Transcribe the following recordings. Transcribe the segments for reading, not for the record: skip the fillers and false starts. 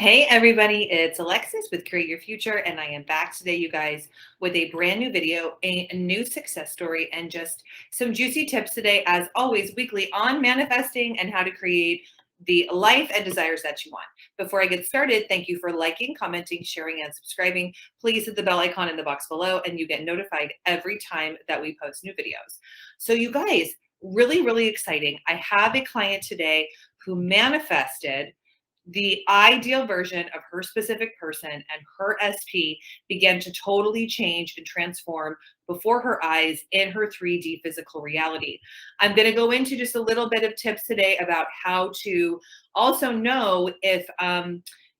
Hey everybody, it's Alexis with Create Your Future, and I am back today, you guys, with a brand new video, a new success story, and just some juicy tips today, as always, weekly on manifesting and how to create the life and desires that you want. Before I get started, thank you for liking, commenting, sharing, and subscribing. Please hit the bell icon in the box below, and you get notified every time that we post new videos. So you guys, really exciting. I have a client today who manifested the ideal version of her specific person, and her SP began to totally change and transform before her eyes in her 3D physical reality. I'm going to go into just a little bit of tips today about how to also know if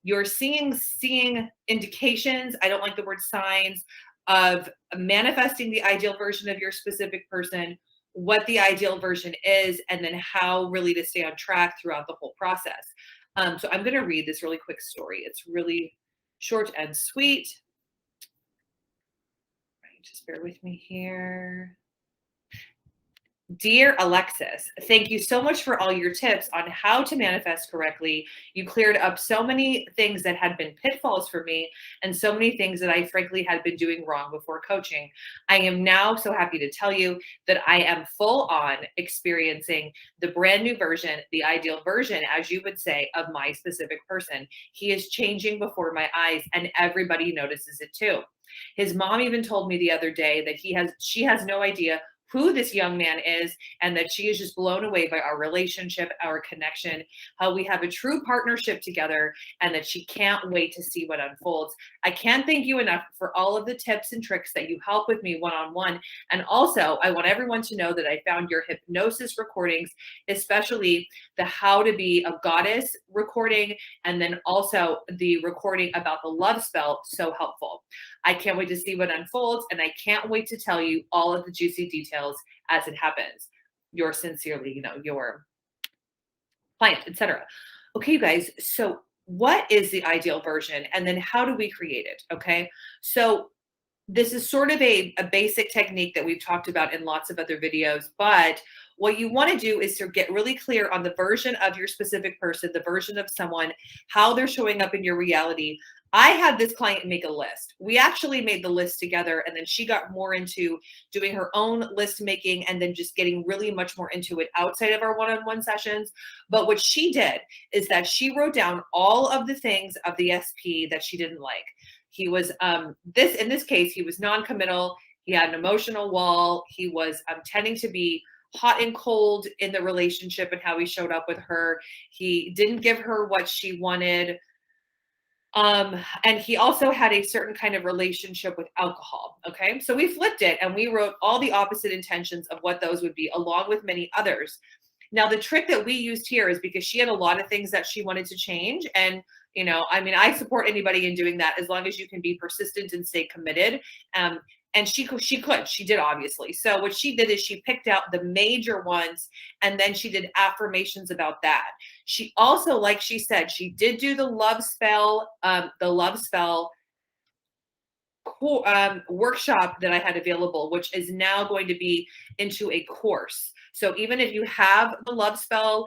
you're seeing indications. I don't like the word signs of manifesting the ideal version of your specific person, what the ideal version is, and then how really to stay on track throughout the whole process. So I'm going to read this really quick story. It's really short and sweet. Right, just bear with me here. Dear Alexis, thank you so much for all your tips on how to manifest correctly. You cleared up so many things that had been pitfalls for me, and so many things that I frankly had been doing wrong before coaching. I am now so happy to tell you that I am full on experiencing the brand new version, the ideal version, as you would say, of my specific person. He is changing before my eyes, and everybody notices it too. His mom even told me the other day that she has no idea who this young man is, and that she is just blown away by our relationship, our connection, how we have a true partnership together, and that she can't wait to see what unfolds. I can't thank you enough for all of the tips and tricks that you help with me one-on-one. And also, I want everyone to know that I found your hypnosis recordings, especially the How to Be a Goddess recording, and then also the recording about the love spell, so helpful. I can't wait to see what unfolds, and I can't wait to tell you all of the juicy details as it happens. Yours sincerely, your client, etc. Okay, you guys, so what is the ideal version, and then how do we create it? Okay, so this is sort of a basic technique that we've talked about in lots of other videos, but what you want to do is to get really clear on the version of your specific person, the version of someone, how they're showing up in your reality. I had this client make a list. We actually made the list together, and then she got more into doing her own list making, and then just getting really much more into it outside of our one-on-one sessions. But what she did is that she wrote down all of the things of the SP that she didn't like. He was in this case, he was non-committal. He had an emotional wall. He was tending to be hot and cold in the relationship and how he showed up with her. He didn't give her what she wanted. And he also had a certain kind of relationship with alcohol. Okay. So we flipped it and we wrote all the opposite intentions of what those would be, along with many others. Now, the trick that we used here is because she had a lot of things that she wanted to change. And, I support anybody in doing that as long as you can be persistent and stay committed. And she did, obviously. So what she did is she picked out the major ones, and then she did affirmations about that. She also, like she said, she did do the love spell workshop that I had available, which is now going to be into a course. So even if you have the love spell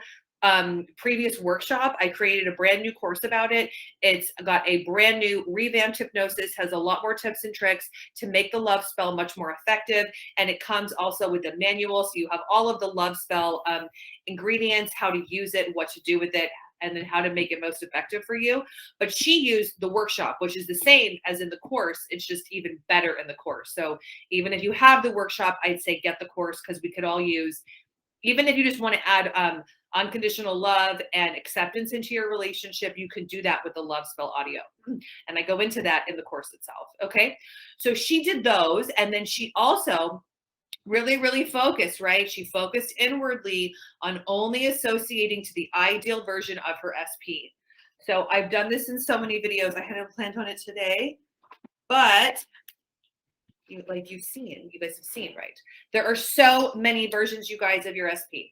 previous workshop, I created a brand new course about it. It's got a brand new revamped hypnosis, has a lot more tips and tricks to make the love spell much more effective. And it comes also with a manual. So you have all of the love spell ingredients, how to use it, what to do with it, and then how to make it most effective for you. But she used the workshop, which is the same as in the course. It's just even better in the course. So even if you have the workshop, I'd say get the course, because we could all use, even if you just want to add unconditional love and acceptance into your relationship, you can do that with the love spell audio. And I go into that in the course itself. Okay. So she did those. And then she also really focused, right? She focused inwardly on only associating to the ideal version of her SP. So I've done this in so many videos. I hadn't planned on it today, but you guys have seen, right? There are so many versions, you guys, of your SP.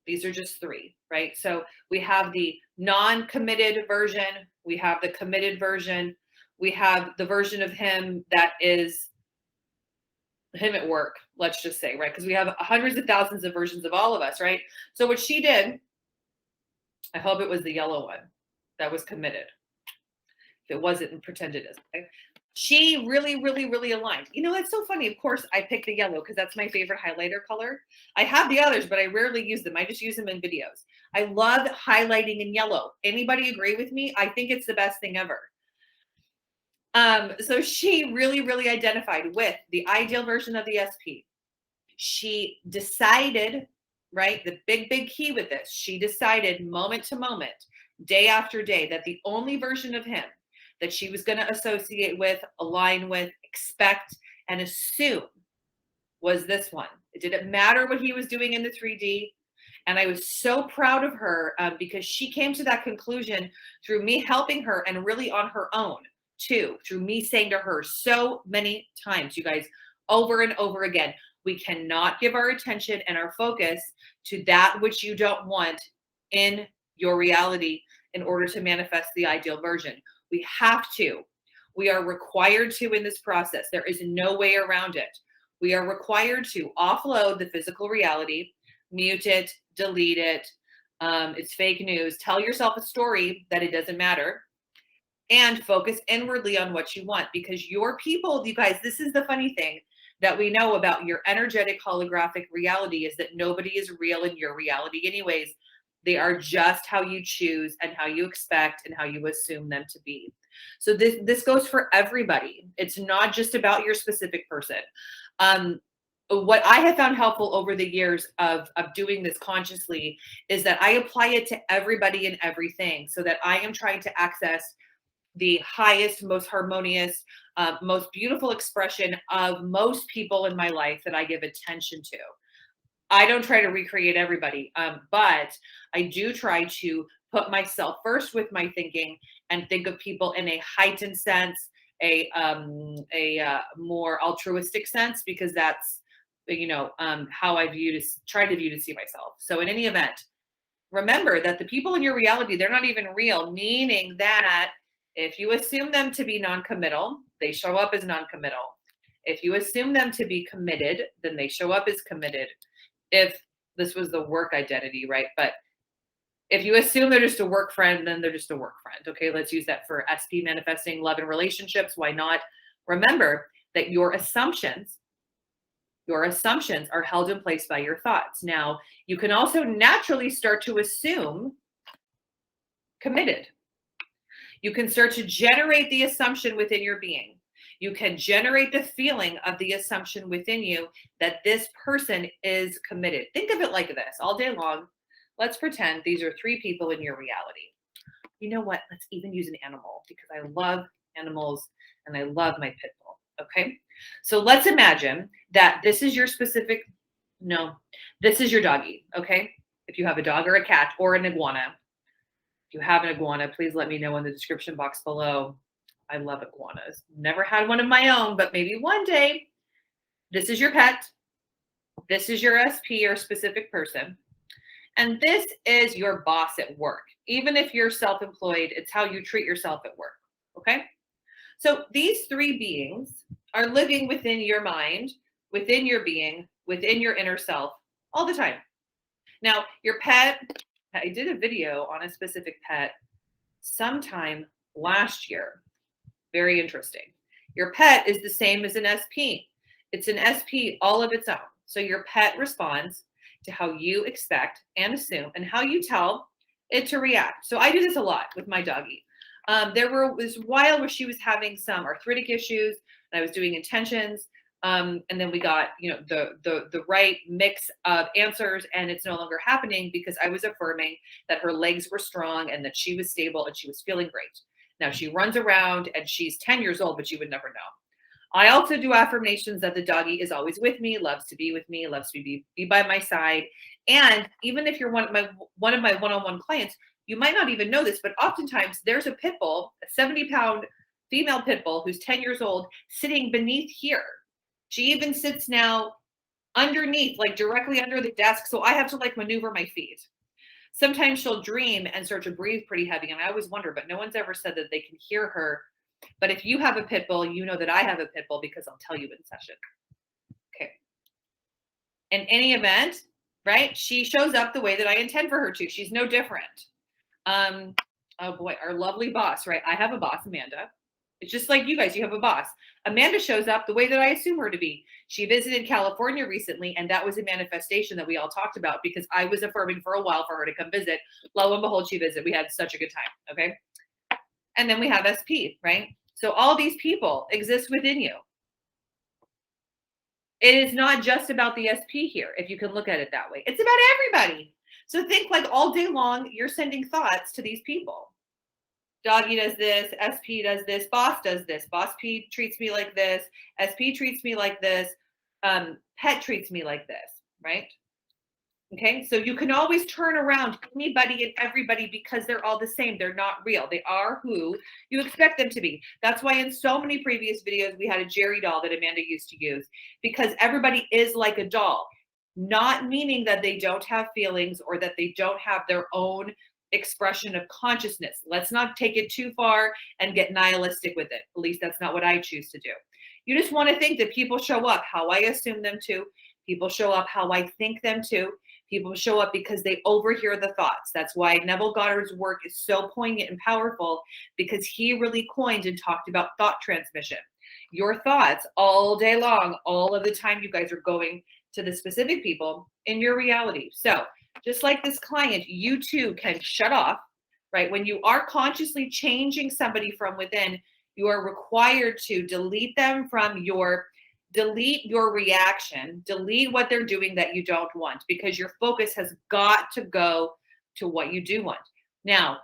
These are just three, right? So we have the non-committed version. We have the committed version. We have the version of him that is him at work, let's just say, right? Because we have hundreds of thousands of versions of all of us, right? So what she did, I hope it was the yellow one that was committed. If it wasn't, pretend it is. Okay? She really, really, really aligned. You know, it's so funny. Of course, I picked the yellow because that's my favorite highlighter color. I have the others, but I rarely use them. I just use them in videos. I love highlighting in yellow. Anybody agree with me? I think it's the best thing ever. So she really, really identified with the ideal version of the SP. She decided, right? The big, big key with this, she decided moment to moment, day after day, that the only version of him that she was going to associate with, align with, expect, and assume was this one. It didn't matter what he was doing in the 3D. And I was so proud of her because she came to that conclusion through me helping her and really on her own too, through me saying to her so many times, you guys, over and over again, we cannot give our attention and our focus to that which you don't want in your reality in order to manifest the ideal version. We have to. We are required to in this process. There is no way around it. We are required to offload the physical reality, mute it, delete it. It's fake news. Tell yourself a story that it doesn't matter and focus inwardly on what you want, because your people, you guys, this is the funny thing that we know about your energetic holographic reality is that nobody is real in your reality anyways. They are just how you choose and how you expect and how you assume them to be. So this goes for everybody. It's not just about your specific person. What I have found helpful over the years of doing this consciously is that I apply it to everybody and everything, so that I am trying to access the highest, most harmonious, most beautiful expression of most people in my life that I give attention to. I don't try to recreate everybody, but I do try to put myself first with my thinking and think of people in a heightened sense, a more altruistic sense, because that's, you know, how I try to view to see myself. So in any event, remember that the people in your reality, they're not even real, meaning that if you assume them to be non-committal, they show up as non-committal. If you assume them to be committed, then they show up as committed. If this was the work identity, right? But if you assume they're just a work friend, then they're just a work friend. Okay, let's use that for SP manifesting love and relationships. Why not? Remember that your assumptions are held in place by your thoughts. Now, you can also naturally start to assume committed. You can start to generate the assumption within your being. You can generate the feeling of the assumption within you that this person is committed. Think of it like this all day long. Let's pretend these are 3 people in your reality. You know what? Let's even use an animal, because I love animals and I love my pit bull. Okay. So let's imagine that this is your this is your doggy. Okay. If you have a dog or a cat or an iguana, if you have an iguana, please let me know in the description box below. I love iguanas. Never had one of my own, but maybe one day. This is your pet. This is your SP or specific person. And this is your boss at work. Even if you're self-employed, it's how you treat yourself at work. Okay. So these 3 beings are living within your mind, within your being, within your inner self all the time. Now, your pet, I did a video on a specific pet sometime last year. Very interesting. Your pet is the same as an SP. It's an SP all of its own. So your pet responds to how you expect and assume and how you tell it to react. So I do this a lot with my doggy. There was a while where she was having some arthritic issues and I was doing intentions. And then we got, you know, the right mix of answers, and it's no longer happening because I was affirming that her legs were strong and that she was stable and she was feeling great. Now she runs around and she's 10 years old, but you would never know. I also do affirmations that the doggy is always with me, loves to be with me, loves to be by my side. And even if you're one of my one-on-one clients, you might not even know this, but oftentimes there's a pit bull, a 70-pound female pit bull who's 10 years old, sitting beneath here. She even sits now underneath, like directly under the desk. So I have to like maneuver my feet. Sometimes she'll dream and start to breathe pretty heavy. And I always wonder, but no one's ever said that they can hear her. But if you have a pit bull, you know that I have a pit bull because I'll tell you in session. Okay. In any event, right? She shows up the way that I intend for her to. She's no different. Oh boy, our lovely boss, right? I have a boss, Amanda. It's just like you guys, you have a boss. Amanda shows up the way that I assume her to be. She visited California recently, and that was a manifestation that we all talked about because I was affirming for a while for her to come visit. Lo and behold, she visited. We had such a good time. Okay. And then we have SP, right? So all these people exist within you. It is not just about the SP here, if you can look at it that way. It's about everybody. So think like all day long, you're sending thoughts to these people. Doggy does this, SP does this, boss does this, boss P treats me like this, SP treats me like this, pet treats me like this, right? Okay, so you can always turn around anybody and everybody because they're all the same. They're not real. They are who you expect them to be. That's why in so many previous videos, we had a Jerry doll that Amanda used to use because everybody is like a doll, not meaning that they don't have feelings or that they don't have their own expression of consciousness. Let's not take it too far and get nihilistic with it. At least that's not what I choose to do. You just want to think that people show up how I assume them to. People show up how I think them to. People show up because they overhear the thoughts. That's why Neville Goddard's work is so poignant and powerful because he really coined and talked about thought transmission. Your thoughts all day long, all of the time you guys are going to the specific people in your reality. So just like this client, you too can shut off, right? When you are consciously changing somebody from within, you are required to delete them from delete your reaction, delete what they're doing that you don't want, because your focus has got to go to what you do want. Now,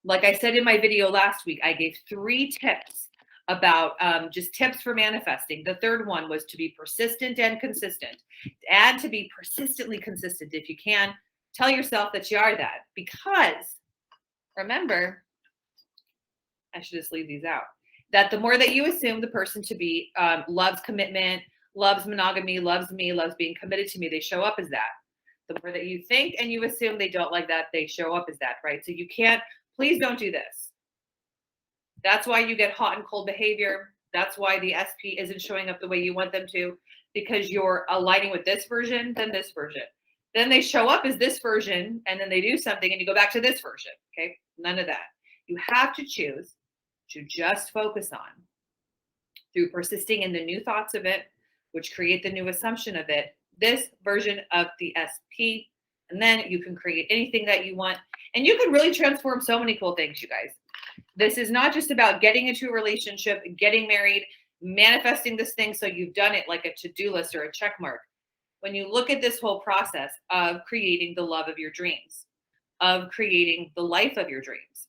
like I said in my video last week, I gave 3 tips about just tips for manifesting. The third one was to be persistent and consistent. Add to be persistently consistent if you can. Tell yourself that you are that, because remember, I should just leave these out, that the more that you assume the person to be loves commitment, loves monogamy, loves me, loves being committed to me, they show up as that. The more that you think and you assume they don't like that, they show up as that, right? So you can't, please don't do this. That's why you get hot and cold behavior. That's why the SP isn't showing up the way you want them to, because you're aligning with this version, then this version. Then they show up as this version, and then they do something, and you go back to this version, okay? None of that. You have to choose to just focus on through persisting in the new thoughts of it, which create the new assumption of it, this version of the SP, and then you can create anything that you want. And you can really transform so many cool things, you guys. This is not just about getting into a relationship, getting married, manifesting this thing so you've done it like a to-do list or a check mark. When you look at this whole process of creating the love of your dreams, of creating the life of your dreams,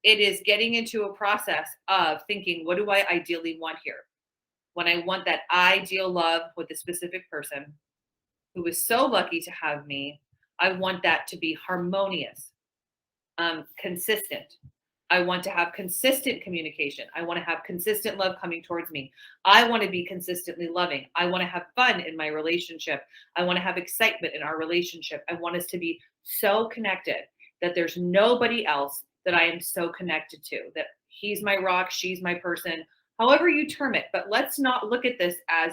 it is getting into a process of thinking, what do I ideally want here? When I want that ideal love with a specific person who is so lucky to have me, I want that to be harmonious, consistent. I want to have consistent communication. I want to have consistent love coming towards me. I want to be consistently loving. I want to have fun in my relationship. I want to have excitement in our relationship. I want us to be so connected that there's nobody else that I am so connected to, that he's my rock, she's my person, however you term it. But let's not look at this as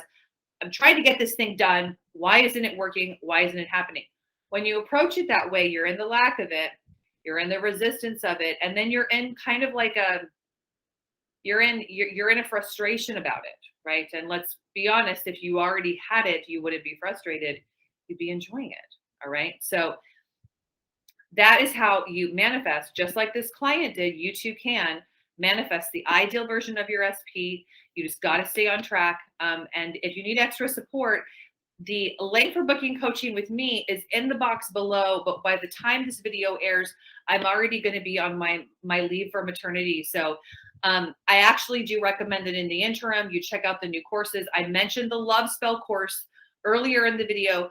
I'm trying to get this thing done. Why isn't it working? Why isn't it happening? When you approach it that way, you're in the lack of it. You're in the resistance of it. And then you're in kind of like you're in a frustration about it, right? And let's be honest, if you already had it, you wouldn't be frustrated. You'd be enjoying it. All right. So that is how you manifest, just like this client did. You too can manifest the ideal version of your SP. You just got to stay on track. And if you need extra support, the link for booking coaching with me is in the box below. But by the time this video airs, I'm already going to be on my leave for maternity. So I actually do recommend that in the interim, you check out the new courses. I mentioned the Love Spell course earlier in the video.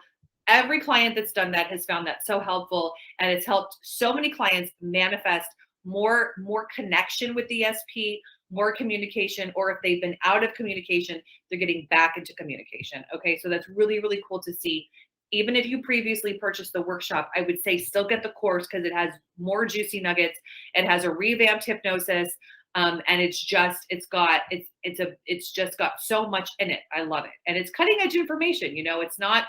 Every client that's done that has found that so helpful, and it's helped so many clients manifest more connection with the SP, more communication, or if they've been out of communication, they're getting back into communication. Okay, so that's really, really cool to see. Even if you previously purchased the workshop, I would say still get the course because it has more juicy nuggets. It has a revamped hypnosis, and it's just got so much in it. I love it, and it's cutting edge information. You know, it's not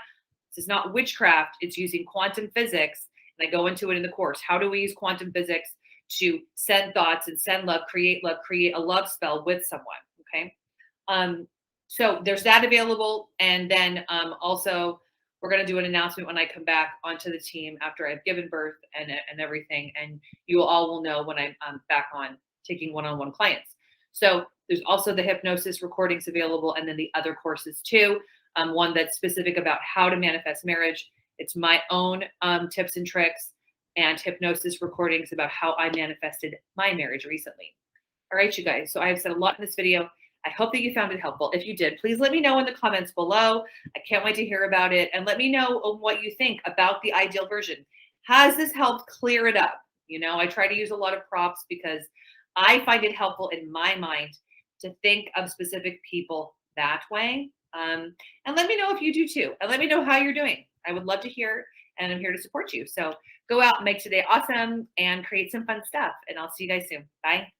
witchcraft. It's using quantum physics, and I go into it in the course. How do we use quantum physics to send thoughts and send love, create a love spell with someone. Okay. So there's that available. And then also we're going to do an announcement when I come back onto the team after I've given birth and everything. And you all will know when I'm back on taking one-on-one clients. So there's also the hypnosis recordings available, and then the other courses too. One that's specific about how to manifest marriage. It's my own tips and tricks, and hypnosis recordings about how I manifested my marriage recently. All right, you guys. So I have said a lot in this video. I hope that you found it helpful. If you did, please let me know in the comments below. I can't wait to hear about it. And let me know what you think about the ideal version. Has this helped clear it up? You know, I try to use a lot of props because I find it helpful in my mind to think of specific people that way. And let me know if you do too. And let me know how you're doing. I would love to hear, and I'm here to support you. So go out and make today awesome and create some fun stuff. And I'll see you guys soon. Bye.